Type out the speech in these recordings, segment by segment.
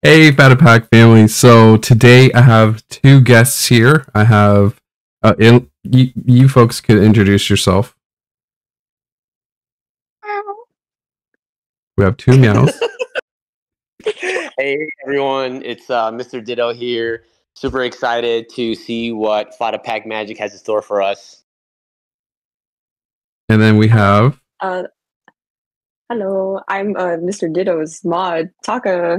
Hey, Fada Pack family. So today I have two guests here. I have you folks could introduce yourself. We have two meows. Hey everyone, it's Mr. Ditto here. Super excited to see what Fada Pack Magic has in store for us. And then we have Uh, Hello, I'm Mr. Ditto's mod, Taka.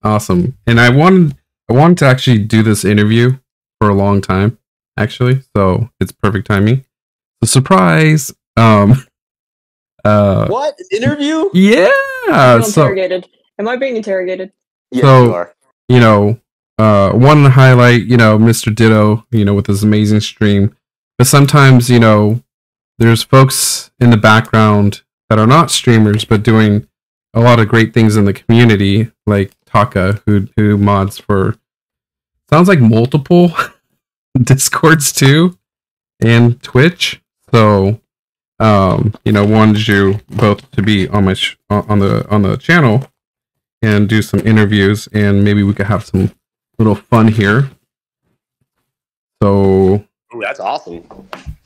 awesome. And I wanted to actually do this interview for a long time, actually. So it's perfect timing. So surprise. What? Interview? Yeah. I'm So interrogated. Am I being interrogated? Yes, So- you are. you know, wanted to highlight, Mr. Ditto, with his amazing stream. But sometimes, there's folks in the background that are not streamers, but doing a lot of great things in the community, like Taka, who mods for, sounds like multiple Discords too, and Twitch. So, wanted you both to be on my on the channel and do some interviews, and maybe we could have some little fun here. So, Ooh, that's awesome.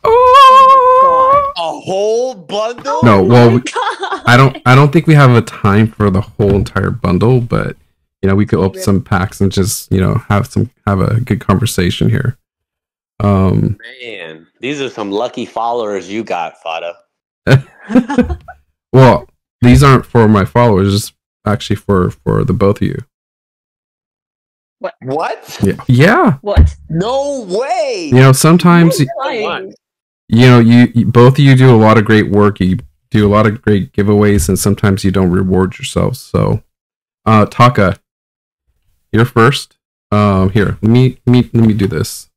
oh A whole bundle? no, well, God. I don't think we have a time for the whole entire bundle, but we could open some packs and just have a good conversation here. Man, these are some lucky followers you got, Fada. Well, these aren't for my followers, it's actually for the both of you. What? Yeah. What? No way! Sometimes Lying. you both of you do a lot of great work. You do a lot of great giveaways, and sometimes you don't reward yourselves. So, Taka, you're first. Here, let me do this.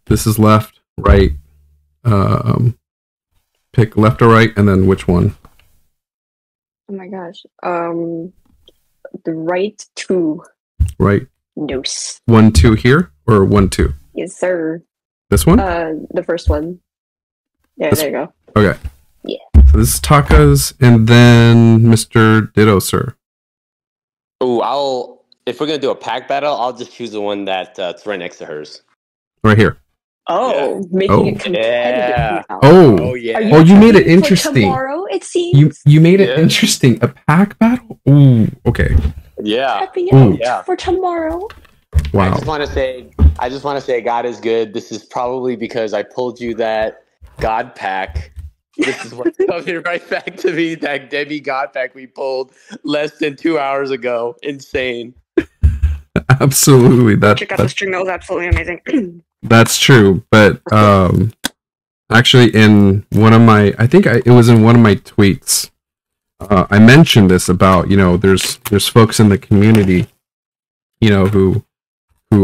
This is left, right. Pick left or right, and then which one? Oh my gosh. The right two. Right. Noose. 1, 2 here, or 1, 2. Yes, sir. This one. The first one. Yeah, This- there you go. Okay. Yeah. So this is Taka's, and then Mr. Ditto, sir. Ooh, if we're gonna do a pack battle, I'll just choose the one that's right next to hers. Right here. Oh, making Oh. it competitive Yeah. now. Oh, yeah. Are Oh, you made it prepping for interesting. Tomorrow, it seems. you made it Yeah. interesting. A pack battle. Ooh. Okay. Yeah. Prepping Ooh. it Yeah. for tomorrow. I Wow. just want to say God is good. This is probably because I pulled you that God pack. This is what's coming right back to me. That Debbie God pack we pulled less than 2 hours ago. Insane. Absolutely. Check out the string. That was absolutely amazing. That's true. But actually, in one of my, it was in one of my tweets. I mentioned this about there's folks in the community, who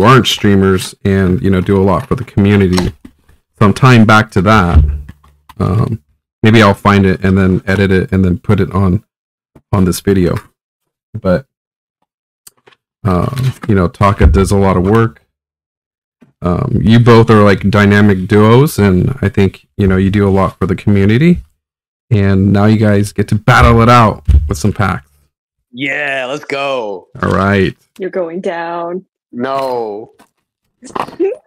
aren't streamers and do a lot for the community. So I'm tying back to that. Maybe I'll find it and then edit it and then put it on this video. But Taka does a lot of work. You both are like dynamic duos, and I think you do a lot for the community. And now you guys get to battle it out with some packs. Yeah, let's go. All right. You're going down. No.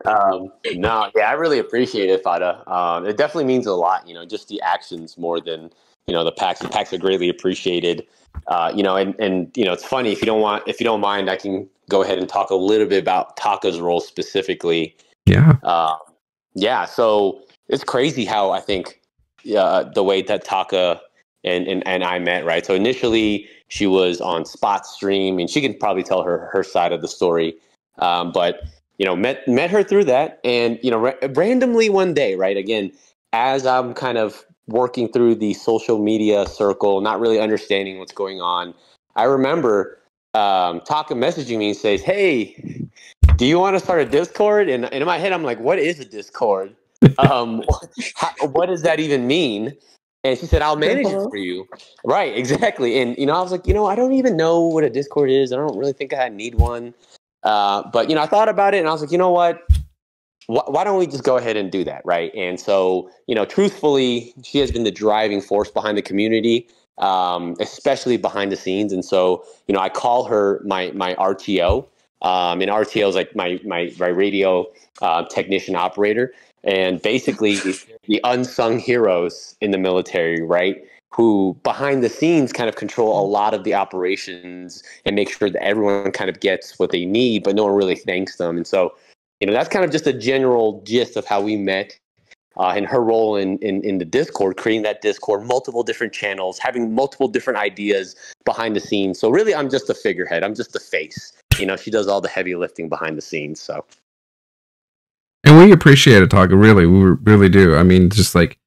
No, yeah, I really appreciate it, Fada. It definitely means a lot, just the actions more than, the packs. The packs are greatly appreciated. And it's funny, if you don't mind, I can go ahead and talk a little bit about Taka's role specifically. Yeah. Yeah, so it's crazy how I think the way that Taka and I met, right? So initially she was on Spot's stream, and she can probably tell her side of the story. But met her through that, and randomly one day, right? Again, as I'm kind of working through the social media circle, not really understanding what's going on, I remember Taka messaging me and says, "Hey, do you want to start a Discord?" And in my head, I'm like, "What is a Discord? What does that even mean?" And she said, "I'll manage it for you." Right, exactly. And I was like, I don't even know what a Discord is. I don't really think I need one. But I thought about it, and I was like, you know what? Why don't we just go ahead and do that, right? And so, truthfully, she has been the driving force behind the community. especially behind the scenes. And so, I call her my RTO. And RTO is like my radio technician operator. And basically the unsung heroes in the military, right? Who behind the scenes kind of control a lot of the operations and make sure that everyone kind of gets what they need, but no one really thanks them. And so, that's kind of just a general gist of how we met. And her role in the Discord, creating that Discord, multiple different channels, having multiple different ideas behind the scenes. So really, I'm just a figurehead. I'm just the face. She does all the heavy lifting behind the scenes. So, and we appreciate it, Taka. Really, we really do. I mean, just like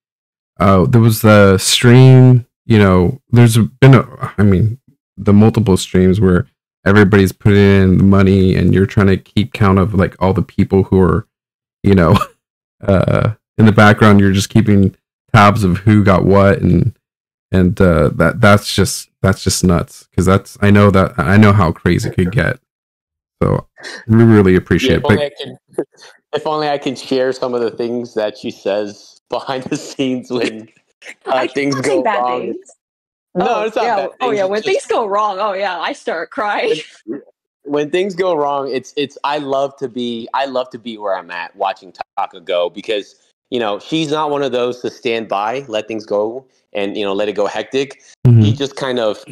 there was the stream. There's been the multiple streams where everybody's putting in the money, and you're trying to keep count of like all the people who are, in the background. You're just keeping tabs of who got what, and that's just nuts, because I know how crazy it could get. So we really appreciate it. If only I can share some of the things that she says behind the scenes when things go wrong. Things. No, it's not bad things. Oh yeah, when things go wrong, I start crying. When things go wrong, it's I love to be where I'm at watching Taka go, because she's not one of those to stand by, let things go, and let it go hectic. Mm-hmm. He just kind of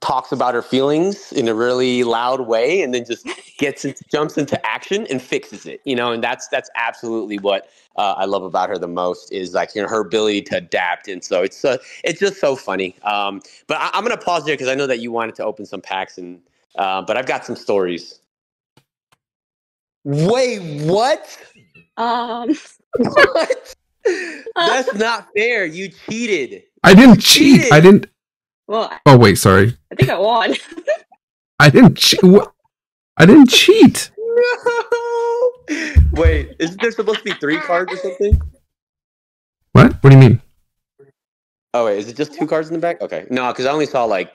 talks about her feelings in a really loud way, and then just jumps into action and fixes it. And that's absolutely what I love about her the most, is like her ability to adapt. And so it's just so funny. But I'm gonna pause there because I know that you wanted to open some packs, and but I've got some stories. Wait, what? What? That's not fair. You cheated. I didn't cheat. I didn't. Well, oh wait, sorry. I think I won. I didn't cheat. I didn't cheat. No. Wait, isn't there supposed to be 3 cards or something? What? What do you mean? Oh wait, is it just 2 cards in the back? Okay, no, because I only saw like,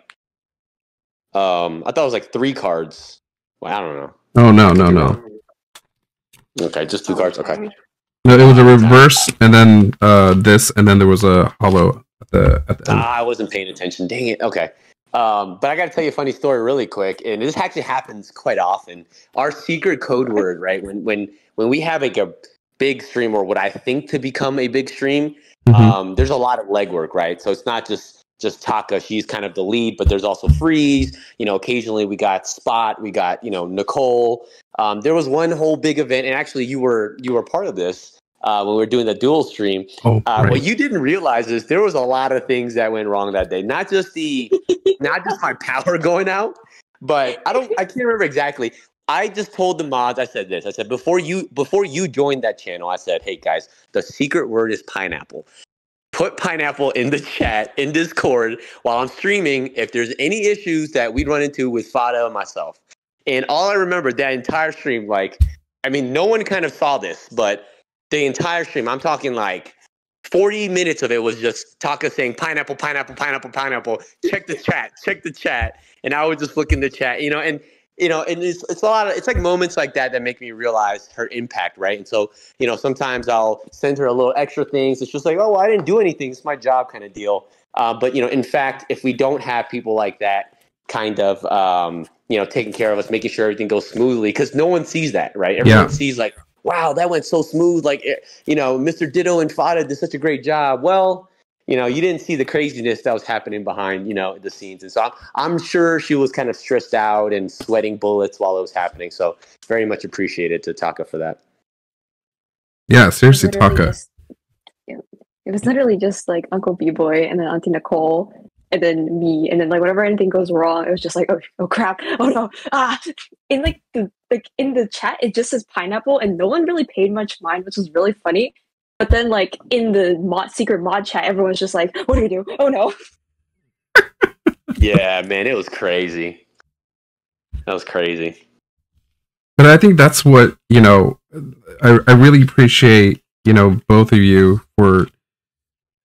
I thought it was like 3 cards. Well, I don't know. Oh no. Okay, just 2 cards. Okay. No, it was a reverse, and then this, and then there was a hollow at the end. I wasn't paying attention. Dang it. Okay. But I got to tell you a funny story really quick, and this actually happens quite often. Our secret code word, right? When we have like a big stream, or what I think to become a big stream, there's a lot of legwork, right? So it's not just Taka. She's kind of the lead, but there's also Freeze. Occasionally we got Spot, we got Nicole. There was one whole big event, and actually you were part of this when we were doing the dual stream. Oh, right. What you didn't realize is there was a lot of things that went wrong that day. Not just my power going out, but I can't remember exactly. I just told the mods, I said this. I said, before you joined that channel, I said, hey guys, the secret word is pineapple. Put pineapple in the chat, in Discord, while I'm streaming, if there's any issues that we'd run into with Fada and myself. And all I remember that entire stream, no one kind of saw this, but the entire stream, I'm talking like 40 minutes of it was just Taka saying pineapple, pineapple, pineapple, pineapple. Check the chat. And I would just look in the chat, and it's a lot of, it's like moments like that make me realize her impact, right? And so, sometimes I'll send her a little extra things. It's just like, oh, well, I didn't do anything. It's my job kind of deal. But, in fact, if we don't have people like that kind of, taking care of us, making sure everything goes smoothly, because no one sees that, right? Everyone sees like, wow, that went so smooth. Like, Mr. Ditto and Fada did such a great job. Well, you didn't see the craziness that was happening behind, the scenes. And so I'm sure she was kind of stressed out and sweating bullets while it was happening. So very much appreciated to Taka for that. Yeah, seriously, Taka. It was literally just like Uncle B-Boy and then Auntie Nicole and then me. And then whenever anything goes wrong, it was just like, oh crap. Oh no. In in the chat, it just says pineapple and no one really paid much mind, which was really funny. But then, in the secret mod chat, everyone's just like, what do we do? Oh, no. Yeah, man, it was crazy. That was crazy. But I think that's what, I really appreciate, both of you for,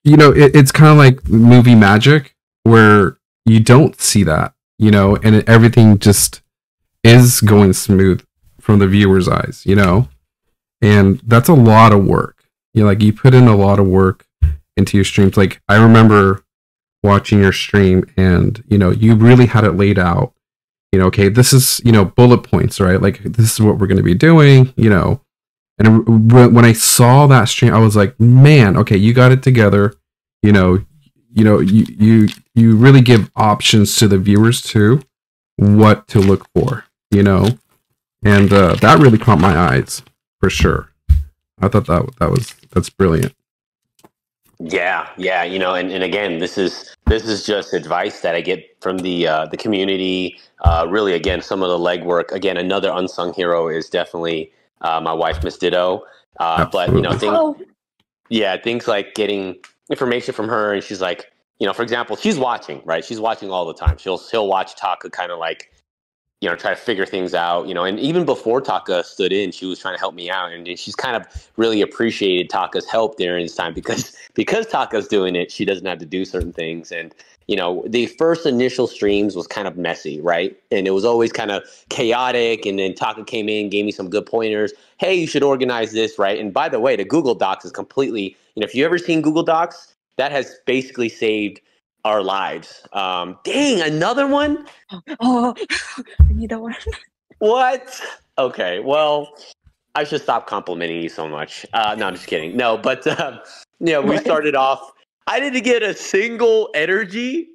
it's kind of like movie magic where you don't see that, and everything just is going smooth from the viewer's eyes, and that's a lot of work. You put in a lot of work into your streams. Like, I remember watching your stream, and you really had it laid out. Okay, this is bullet points, right? Like this is what we're going to be doing. And when I saw that stream, I was like, man, okay, you got it together. You really give options to the viewers too, what to look for. And that really caught my eyes for sure. I thought that's brilliant. Yeah, and again, this is just advice that I get from the community. Really, again, some of the legwork. Again, another unsung hero is definitely my wife, Miss Ditto. But things like getting information from her, and she's like, for example, she's watching, right? She's watching all the time. She'll watch Taka kind of like, try to figure things out, and even before Taka stood in, she was trying to help me out. And she's kind of really appreciated Taka's help during this time because Taka's doing it, she doesn't have to do certain things. And, the first initial streams was kind of messy, right? And it was always kind of chaotic. And then Taka came in, gave me some good pointers. Hey, you should organize this, right? And by the way, the Google Docs is completely, if you've ever seen Google Docs, that has basically saved our lives. Dang, another one? Oh, I need that one. What? Okay, well, I should stop complimenting you so much. No, I'm just kidding. No, but we started off. I didn't get a single energy.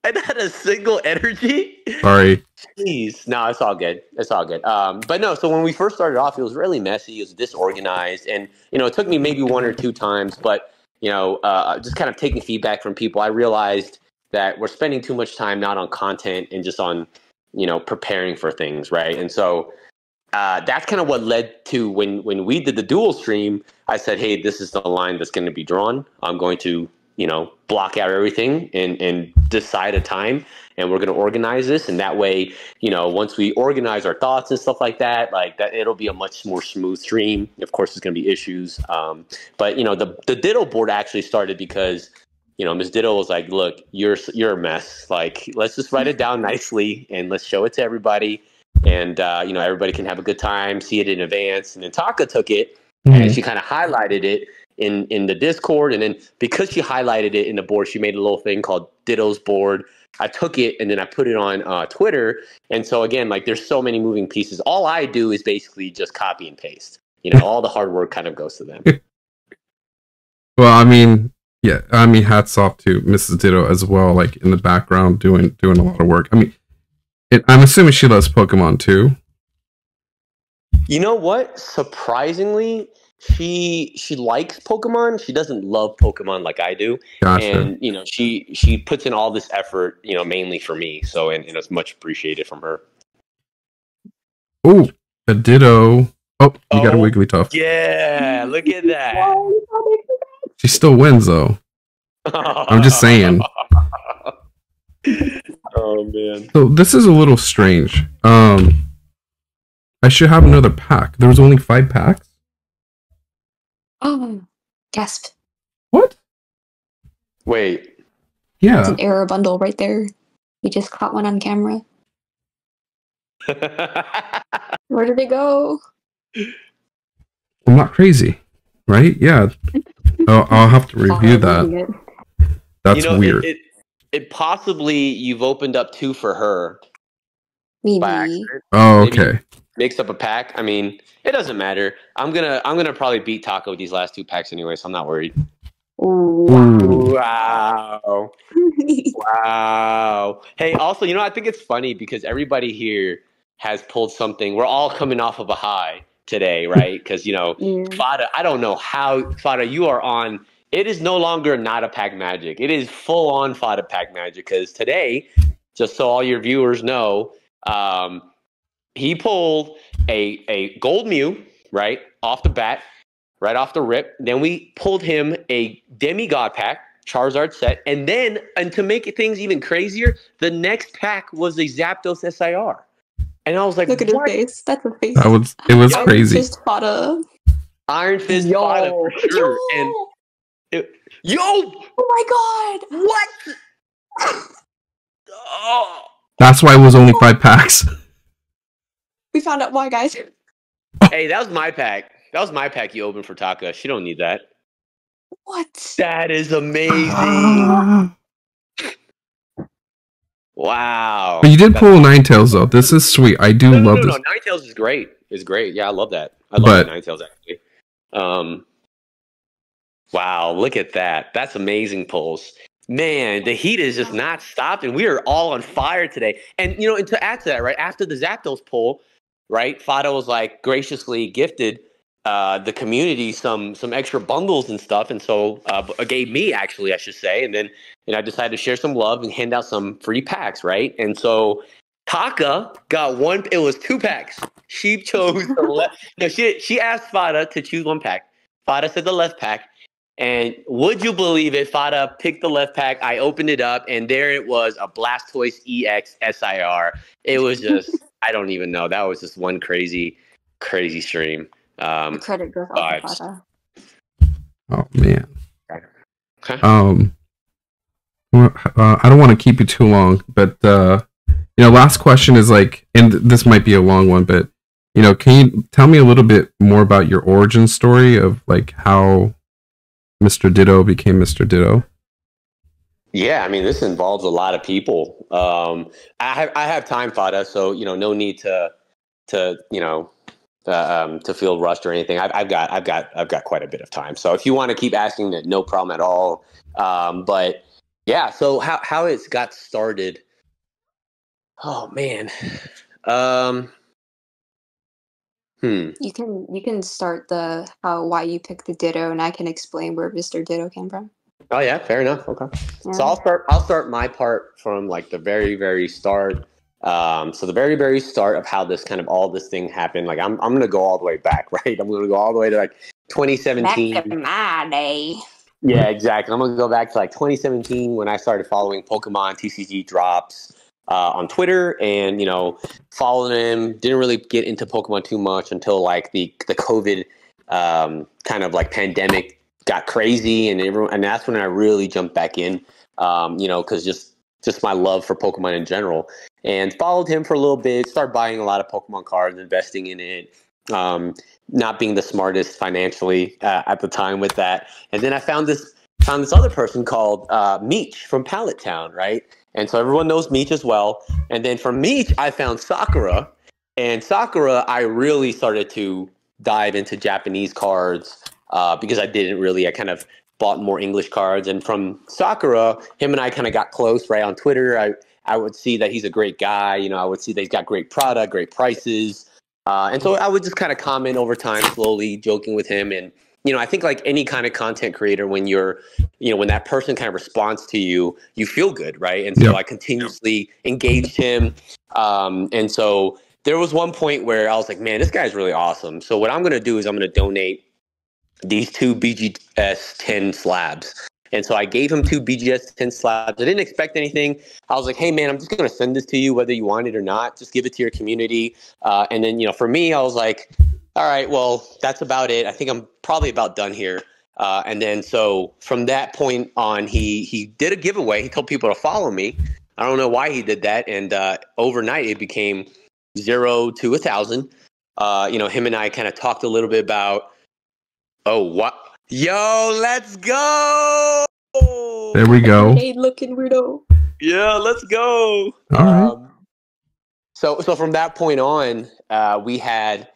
I had a single energy. Sorry. Jeez, no, it's all good. It's all good. But no, so when we first started off, it was really messy. It was disorganized, and it took me maybe one or two times, but just kind of taking feedback from people, I realized that we're spending too much time not on content and just on, preparing for things, right? And so that's kind of what led to when we did the dual stream, I said, hey, this is the line that's going to be drawn. I'm going to, block out everything and decide a time, and we're going to organize this. And that way, once we organize our thoughts and stuff like that, it'll be a much more smooth stream. Of course, there's going to be issues. But, the Ditto board actually started because, Ms. Ditto was like, look, you're a mess. Like, let's just write it down nicely and let's show it to everybody. And, everybody can have a good time, see it in advance. And then Taka took it and she kind of highlighted it in the Discord. And then because she highlighted it in the board, she made a little thing called Ditto's board. I took it and then I put it on Twitter. And so again, there's so many moving pieces. All I do is basically just copy and paste. All the hard work kind of goes to them. Well, hats off to Mrs. Ditto as well, in the background doing a lot of work. I'm assuming she loves Pokemon too. You know what? Surprisingly, she likes Pokemon. She doesn't love Pokemon like I do. Gotcha. And she puts in all this effort, mainly for me. So and it's much appreciated from her. Oh, a Ditto. Oh, you got a Wigglytuff. Yeah, look at that. She still wins though. I'm just saying. Oh man. So this is a little strange. I should have another pack. There was only 5 packs. Oh, gasp. What? Wait. Yeah. It's an error bundle right there. We just caught one on camera. Where did it go? I'm not crazy, right? Yeah. I'll have to review that. That's weird. It possibly you've opened up 2 for her. Maybe. Oh, okay. Mix up a pack. I mean, it doesn't matter. I'm gonna probably beat Taka with these last 2 packs anyway, so I'm not worried. Ooh. Wow. Wow. Hey, also, I think it's funny because everybody here has pulled something. We're all coming off of a high today, right? Because Fada, I don't know how Fada, you are on. It is no longer not a pack magic. It is full on Fada Pack Magic because today, just so all your viewers know, he pulled a gold Mew, right, off the bat, right off the rip. Then we pulled him a demigod pack, Charizard set. And then, and to make things even crazier, the next pack was a Zapdos SIR. And I was like, look at his face. That's a face. It was crazy. Fist Fada. Iron Fist Fada for sure. And oh my god! What? Oh. That's why it was only 5 packs. We found out why, guys. Hey, that was my pack. That was my pack you opened for Taka. She don't need that. What? That is amazing. Wow. But you did pull Ninetales though. This is sweet. I do love this. No. Ninetales is great. It's great. Yeah, I love that. I love But that Ninetales actually. Wow, look at that. That's amazing pulls. Man, the heat is just not stopping. We are all on fire today. And you know, and to add to that, right after the Zapdos pull, right, Fada was like graciously gifted the community some extra bundles and stuff, and so gave me actually, I should say, and then I decided to share some love and hand out some free packs, right? And so Taka got one. It was 2 packs. She chose the left. No, she asked Fada to choose 1 pack. Fada said the left pack. And would you believe it? Fada picked the left pack. I opened it up, and there it was, a Blastoise EX SIR. It was just, I don't even know. That was just one crazy stream. The credit goes out to Fada. Oh man. Okay. I don't want to keep you too long, but last question is like, and this might be a long one, but can you tell me a little bit more about your origin story of like how Mr. Ditto became Mr. Ditto? Yeah, I mean, this involves a lot of people. I have time, Fada, so no need to feel rushed or anything. I've got quite a bit of time. So if you want to keep asking, that, no problem at all. But yeah, so how it got started? Oh man. You can start why you picked the Ditto, and I can explain where Mr. Ditto came from. Oh yeah, fair enough. Okay. Yeah. So I'll start my part from like the very, very start. So the very, very start of how this all this thing happened. Like I'm gonna go all the way back, right? I'm gonna go all the way to like 2017. Back in my day. Yeah, exactly. I'm gonna go back to like 2017 when I started following Pokemon TCG drops on Twitter, and followed him. Didn't really get into Pokemon too much until like the COVID kind of like pandemic got crazy, and that's when I really jumped back in. Because just my love for Pokemon in general, and followed him for a little bit. Started buying a lot of Pokemon cards, investing in it. Not being the smartest financially at the time with that, and then I found this other person called Meech from Pallet Town, right? And so everyone knows Meech as well. And then from Meech, I found Sakura, and Sakura, I really started to dive into Japanese cards because I kind of bought more English cards. And from Sakura, him and I kind of got close, right, on Twitter. I would see that he's a great guy. I would see that he's got great product, great prices. And so I would just kind of comment over time, slowly joking with him. And, I think like any kind of content creator, when you're, when that person kind of responds to you, you feel good, right? And so I continuously engaged him. And so there was one point where I was like, man, this guy's really awesome. So what I'm going to do is I'm going to donate these 2 BGS 10 slabs. And so I gave him 2 BGS 10 slabs. I didn't expect anything. I was like, hey, man, I'm just going to send this to you, whether you want it or not. Just give it to your community. And then, for me, I was like, all right, well, that's about it. I think I'm probably about done here. And then so from that point on, he did a giveaway. He told people to follow me. I don't know why he did that. And overnight, it became 0 to 1,000. Him and I kind of talked a little bit about, what? Yo, let's go! There we go. Hey, looking weirdo. Yeah, let's go. All right. So from that point on, we had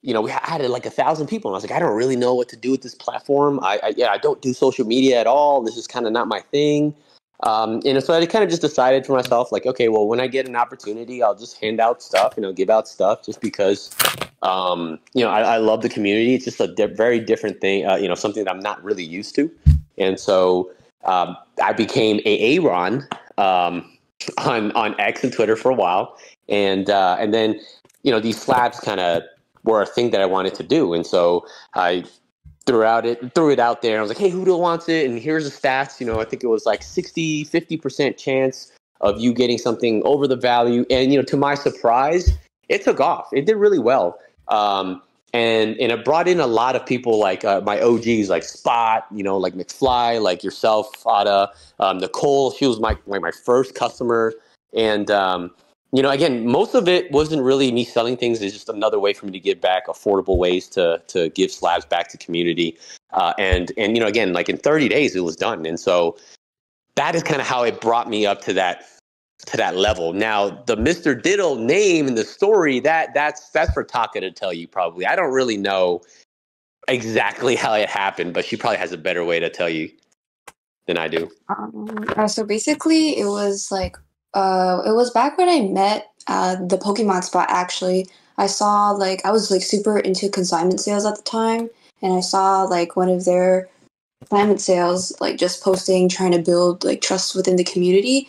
like 1,000 people, and I was like, I don't really know what to do with this platform. I don't do social media at all. This is kind of not my thing. And so I kind of just decided for myself, like, okay, well, when I get an opportunity, I'll just hand out stuff, give out stuff, just because, I love the community. It's just a very different thing, something that I'm not really used to. And so I became a Aaron on X and Twitter for a while, and then these slabs kind of were a thing that I wanted to do, and so I threw it out there. I was like, hey, who wants it? And here's the stats. I think it was like 50% chance of you getting something over the value. And, to my surprise, it took off. It did really well. And it brought in a lot of people like my OGs, like Spot, like McFly, like yourself, Fada, Nicole. She was my first customer. And, again, most of it wasn't really me selling things. It's just another way for me to give back, affordable ways to give slabs back to community. And again, like in 30 days, it was done. And so that is kind of how it brought me up to that to that level. Now, the Mr. Ditto name in the story, that's for Taka to tell you probably. I don't really know exactly how it happened, but she probably has a better way to tell you than I do. So basically, it was like it was back when I met the Pokemon spot. Actually, I saw like I was like super into consignment sales at the time, and I saw like one of their consignment sales like just posting trying to build like trust within the community.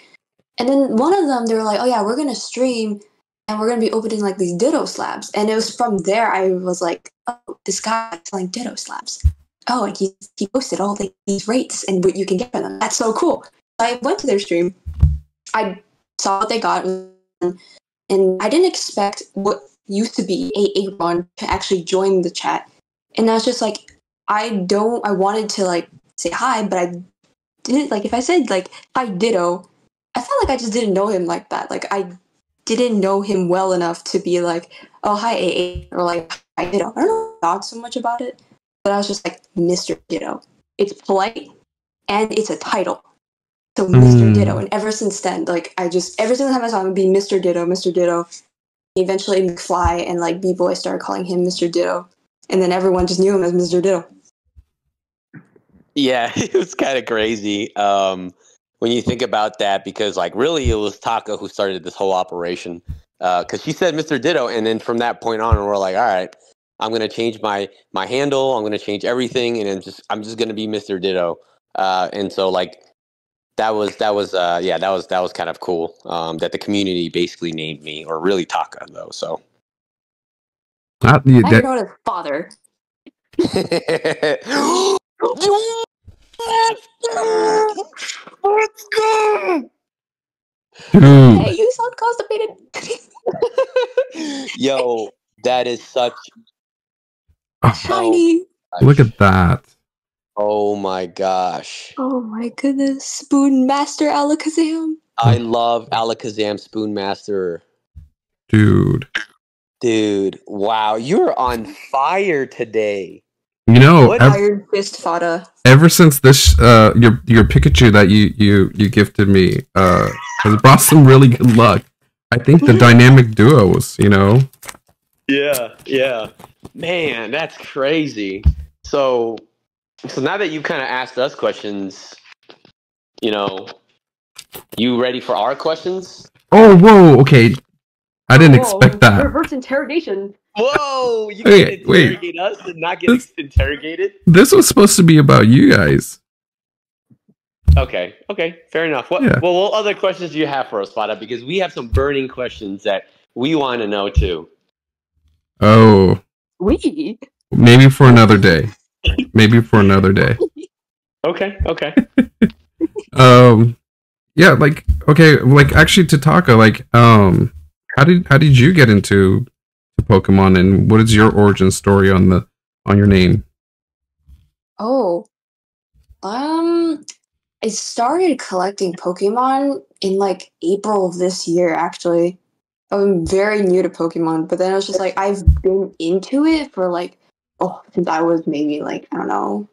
And then one of them, they were like, "Oh yeah, we're gonna stream, and we're gonna be opening like these Ditto slabs." And it was from there I was like, "Oh, this guy's selling Ditto slabs. Oh, and he posted all these rates and what you can get from them. That's so cool." I went to their stream. I saw what they got, and I didn't expect what used to be a run to actually join the chat. And I was just like, I wanted to like say hi, but I didn't like if I said like hi Ditto. I felt like I just didn't know him like that. Like I didn't know him well enough to be like, "Oh, hi AA," or like hi Ditto. I don't know so much about it, but I was just like Mr. Ditto. It's polite and it's a title. So Mr. Ditto. And ever since then, like every single time I saw him, it'd be Mr. Ditto, Mr. Ditto. Eventually McFly and like B-Boy started calling him Mr. Ditto. And then everyone just knew him as Mr. Ditto. Yeah, it was kind of crazy. When you think about that, because like really it was Taka who started this whole operation, because she said Mr. Ditto, and then from that point on we're like, all right, I'm gonna change my handle, I'm gonna change everything, and I'm just gonna be Mr. Ditto. And so like that was kind of cool, that the community basically named me, or really Taka though. So now you're known as father. Let's go! Hey, you sound constipated. Yo, that is such shiny. Look at that. Oh my gosh. Oh my goodness. Spoon Master Alakazam. I love Alakazam Spoon Master. Dude, wow, you're on fire today. You know, Iron Fist Fada. Ever since this, your Pikachu that you gifted me, has brought some really good luck. I think the dynamic duos, you know. Yeah, man, that's crazy. So now that you've kind of asked us questions, you know, you ready for our questions? Oh, whoa, okay. I didn't expect that. Reverse interrogation. Whoa, you can interrogate us and not get interrogated? This was supposed to be about you guys. Okay, fair enough. Well, what other questions do you have for us, Fada? Because we have some burning questions that we want to know too. Oh. Maybe for another day. Okay. Yeah, like, okay, like, actually, to Taka, like, how did you get into Pokemon, and what is your origin story on your name? Oh, I started collecting Pokemon in like April of this year. Actually, I'm very new to Pokemon, but then I was just like, I've been into it for like since I was maybe like, I don't know,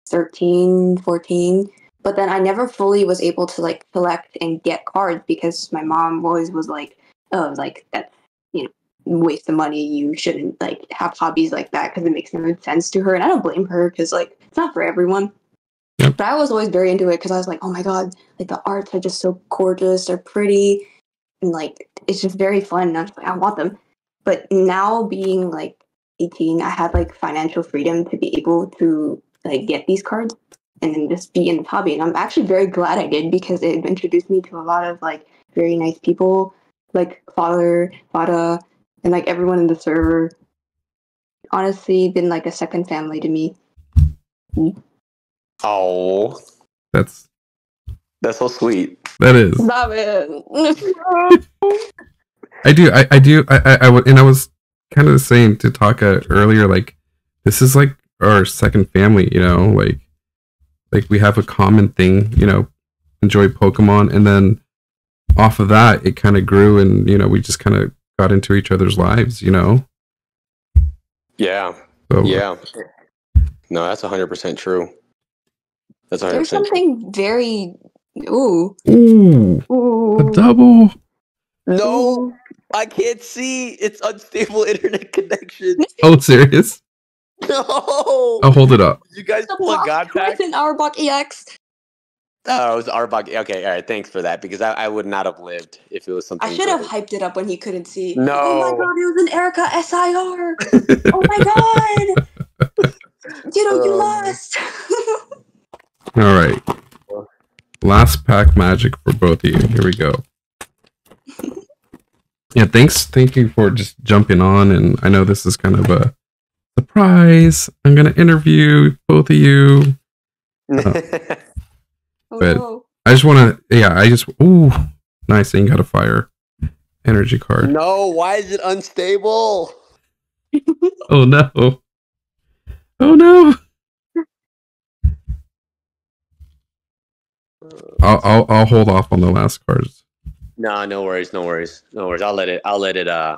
13, 14. But then I never fully was able to like collect and get cards because my mom always was like, "Oh, like that's waste of money. You shouldn't like have hobbies like that because it makes no sense to her." And I don't blame her because like it's not for everyone. Yep. But I was always very into it because I was like, "Oh my god, like the arts are just so gorgeous. They're pretty, and like it's just very fun." And I was like, I want them. But now being like 18, I have like financial freedom to be able to like get these cards and then just be in the hobby. And I'm actually very glad I did because it introduced me to a lot of like very nice people, like Fada, and like everyone in the server. Honestly, been like a second family to me. Oh, that's so sweet. That is. Stop it. And I was kind of saying to Taka earlier, like, this is like our second family, you know, like we have a common thing, you know, enjoy Pokemon, and then off of that, it kind of grew, and you know, we just kind of got into each other's lives, you know. Yeah. So, yeah. No, that's 100% true. That's 100% There's something very Ooh. Ooh, a double. No, I can't see. It's unstable internet connection. Oh, serious? No. I'll hold it up. Did you guys The pull a God Pack? with an Arbok EX. Oh, it was Arbok. Okay, all right. Thanks for that because I would not have lived if it was something. I should have good. hyped it up when he couldn't see. No. Oh my god, it was an Erica SIR. Oh my god. You lost. All right. Last pack magic for both of you. Here we go. Yeah, thank you for just jumping on, and I know this is kind of a surprise. I'm gonna interview both of you. But no. I just want to, ooh, nice. And you got a fire energy card. No, why is it unstable? Oh no. Oh no. I'll hold off on the last cards. No, no worries. I'll let it. Uh-oh.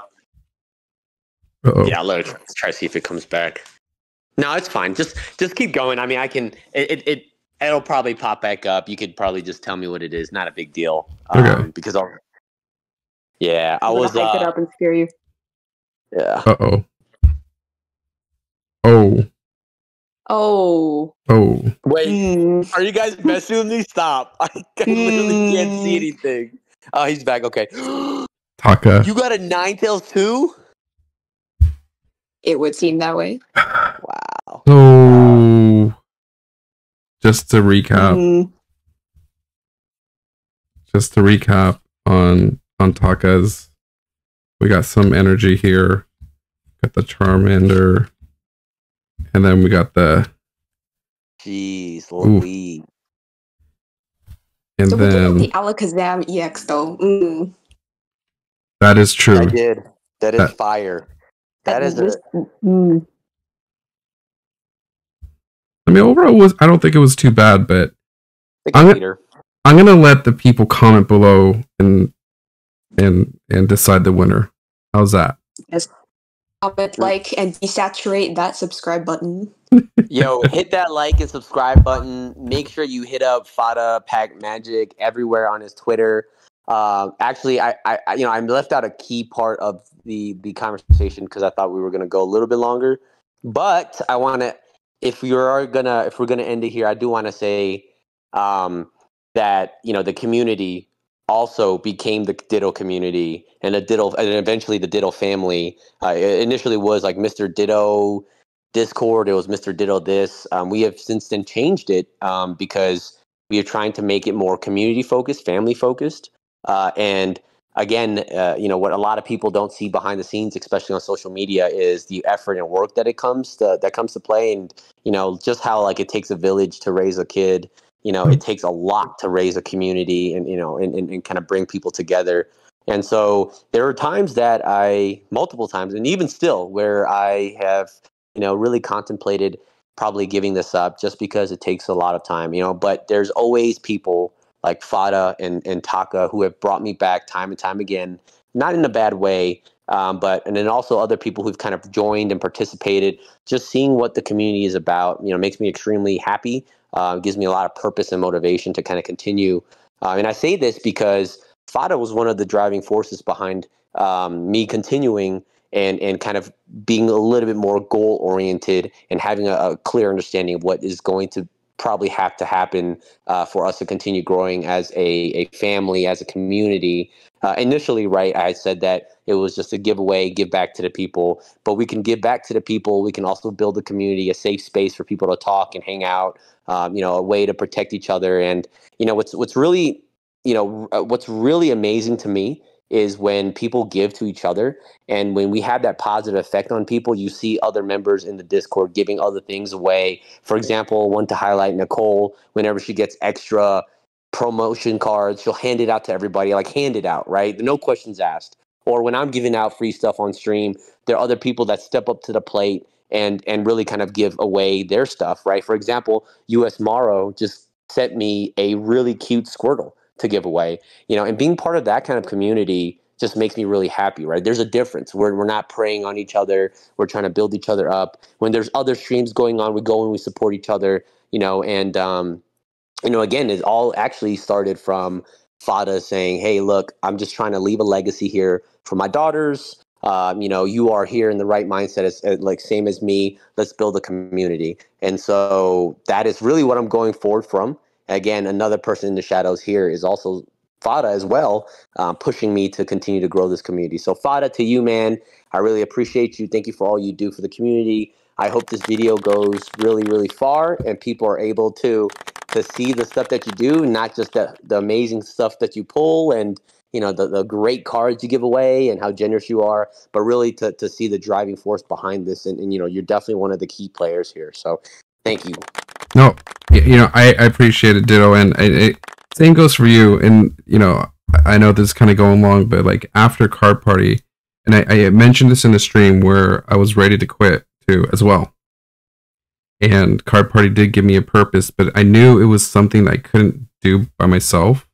Yeah, I'll let it try to see if it comes back. No, it's fine. Just keep going. I mean, I can. It'll probably pop back up. You could probably just tell me what it is. Not a big deal. Okay. Because I was hype it up and scare you. Yeah. Uh-oh. Oh. Oh. Oh. Wait, are you guys messing with me? Stop. I literally can't see anything. Oh, he's back. Okay. Taka. You got a Ninetales too? It would seem that way. Wow. So, just to recap. Just to recap on Taka's, we got some energy here. Got the Charmander. And then we got the... Jeez, Louise. And so then... we did the Alakazam EX though. That is true. I did. That is fire. That is I mean, overall, I don't think it was too bad, but I'm gonna let the people comment below and decide the winner. How's that? Yes. Comment, like, and desaturate that subscribe button. Yo, hit that like and subscribe button. Make sure you hit up Fada Pack Magic everywhere on his Twitter. Actually, I left out a key part of the conversation because I thought we were gonna go a little bit longer. But I want to, if we're gonna end it here, I do want to say that the community also became the Ditto community and eventually the Ditto family. It initially was like Mr. Ditto Discord. It was Mr. Ditto this. We have since then changed it because we are trying to make it more community focused, family focused. And again, what a lot of people don't see behind the scenes, especially on social media, is the effort and work that comes to play. And, just how like it takes a village to raise a kid. It takes a lot to raise a community and kind of bring people together. And so there are times that multiple times, and even still, where I have, really contemplated probably giving this up just because it takes a lot of time, but there's always people like Fada and Taka who have brought me back time and time again, not in a bad way, and then also other people who've kind of joined and participated. Just seeing what the community is about, makes me extremely happy. Gives me a lot of purpose and motivation to kind of continue. And I say this because Fada was one of the driving forces behind me continuing and kind of being a little bit more goal oriented and having a clear understanding of what is going to probably have to happen for us to continue growing as a family, as a community. Initially, right, I said that it was just a giveaway, give back to the people, but we can give back to the people. We can also build a community, a safe space for people to talk and hang out, a way to protect each other. And, what's really amazing to me is when people give to each other, and when we have that positive effect on people, you see other members in the Discord giving other things away. For example, one to highlight, Nicole, whenever she gets extra promotion cards, she'll hand it out to everybody, like hand it out, right? No questions asked. Or when I'm giving out free stuff on stream, there are other people that step up to the plate and really kind of give away their stuff, right? For example, US Morrow just sent me a really cute Squirtle to give away, and being part of that kind of community just makes me really happy, right? There's a difference. We're not preying on each other. We're trying to build each other up. When there's other streams going on, we go and we support each other, and again, it all actually started from Fada saying, "Hey, look, I'm just trying to leave a legacy here for my daughters. You are here in the right mindset as like same as me. Let's build a community." And so that is really what I'm going forward from. Again, another person in the shadows here is also Fada as well, pushing me to continue to grow this community. So Fada, to you, man, I really appreciate you. Thank you for all you do for the community. I hope this video goes really, really far and people are able to see the stuff that you do, not just the amazing stuff that you pull and the great cards you give away and how generous you are, but really to see the driving force behind this. And you're definitely one of the key players here. So thank you. No, I appreciate it, Ditto, and same goes for you. And I know this is kind of going long, but like after Card Party, and I mentioned this in the stream where I was ready to quit too as well. And Card Party did give me a purpose, but I knew it was something that I couldn't do by myself.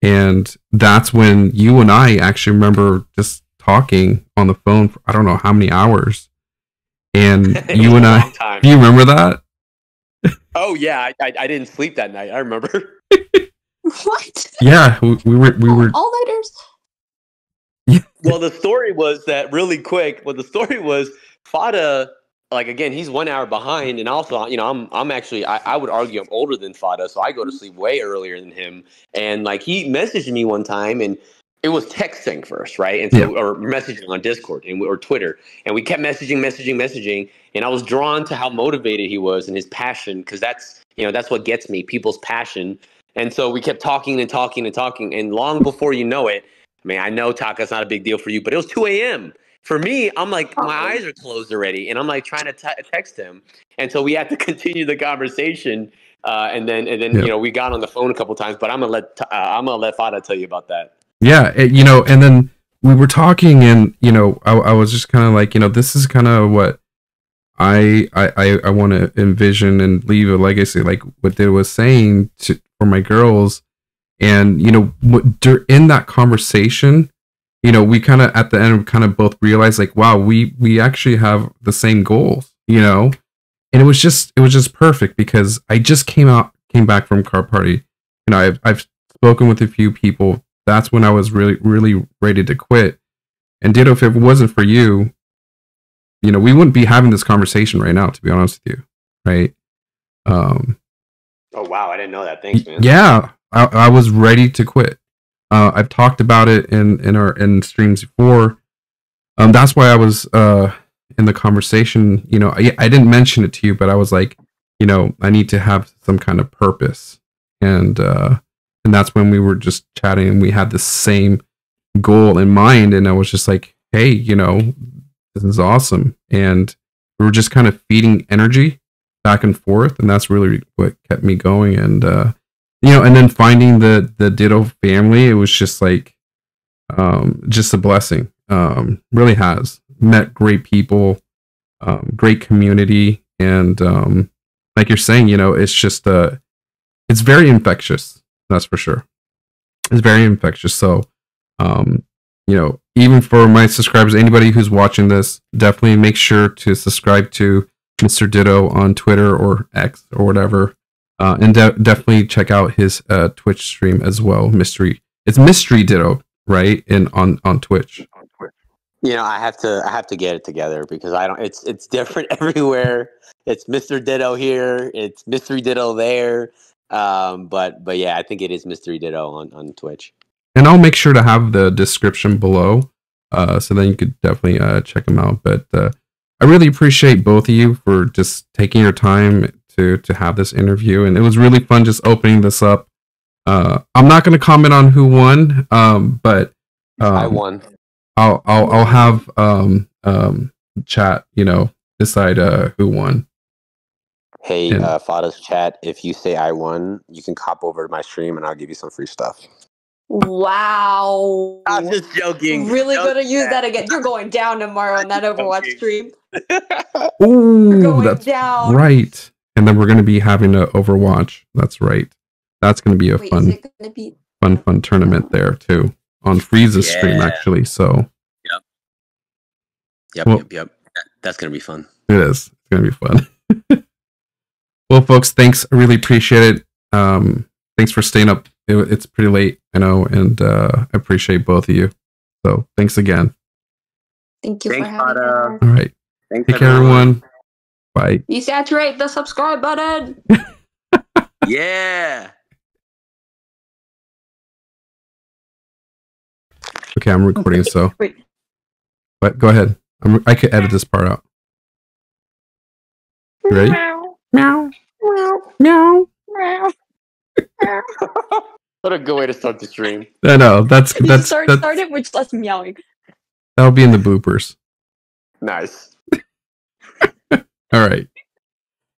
And that's when you and I actually remember just talking on the phone for I don't know how many hours. And you and I, do you remember that? Oh yeah, I didn't sleep that night. I remember. What? Yeah, we were all-nighters. Yeah. Well, the story was that really quick. Well, the story was Fada, like again, he's 1 hour behind, and also, I'm actually, I would argue I'm older than Fada, so I go to sleep way earlier than him. And like he messaged me one time, and it was texting first, right? And so, or messaging on Discord or Twitter, and we kept messaging, and I was drawn to how motivated he was and his passion, because that's what gets me, people's passion. And so we kept talking, and long before you know it, I mean, I know Taka's not a big deal for you, but it was 2 a.m. For me, I'm like, my eyes are closed already, and I'm like trying to text him, and so we had to continue the conversation, and then we got on the phone a couple times. But I'm gonna let Fada tell you about that. Yeah, and then we were talking, and I was just kind of like, this is kind of what I want to envision and leave a legacy, like what they was saying for my girls. And in that conversation, we kind of at the end kind of both realized like, wow, we actually have the same goals, and it was just perfect because I just came back from Card Party. I've spoken with a few people. That's when I was really ready to quit. And Ditto, if it wasn't for you, we wouldn't be having this conversation right now, to be honest with you, right? Oh wow, I didn't know that. Thanks, man. Yeah, I was ready to quit. I've talked about it in streams before. That's why I was in the conversation. I didn't mention it to you, but I was like, I need to have some kind of purpose, and that's when we were just chatting, and we had the same goal in mind. And I was just like, hey, this is awesome, and we were just kind of feeding energy back and forth, and that's really what kept me going. And and then finding the Ditto family, it was just like just a blessing. Really has met great people, great community, and like you're saying, it's just it's very infectious, that's for sure. It's very infectious. So even for my subscribers, anybody who's watching this, definitely make sure to subscribe to Mr. Ditto on Twitter or X or whatever. And definitely check out his Twitch stream as well. It's Mystery Ditto, right? On Twitch. I have to get it together because I don't. It's different everywhere. It's Mr. Ditto here. It's Mystery Ditto there. But yeah, I think it is Mystery Ditto on Twitch. And I'll make sure to have the description below, so then you could definitely check them out. But I really appreciate both of you for just taking your time to have this interview, and it was really fun just opening this up. I'm not going to comment on who won, but I won. I'll have chat, decide who won. Hey, Fada's chat, if you say I won, you can hop over to my stream and I'll give you some free stuff. Wow. I'm just joking. Really gonna use that again. You're going down tomorrow on that Overwatch stream. Ooh, that's down. right. And then we're going to be having an Overwatch. That's right. That's going to be a fun tournament there too on Frieza's stream, actually. So. Yep. That's going to be fun. It is. It's going to be fun. Well, folks, thanks. I really appreciate it. Thanks for staying up. It's pretty late, I know, and I appreciate both of you. So thanks again. Thank you Thanks, for having me. Fada. All right. Thanks, Take care, everyone. Bye. Desaturate the subscribe button. Yeah. Okay, I'm recording, so. Wait. But go ahead. I could edit this part out. You ready? Meow. Meow. Meow. Meow. Meow. What a good way to start the stream. I know. That's Start it with us meowing. That'll be in the bloopers. Nice. All right.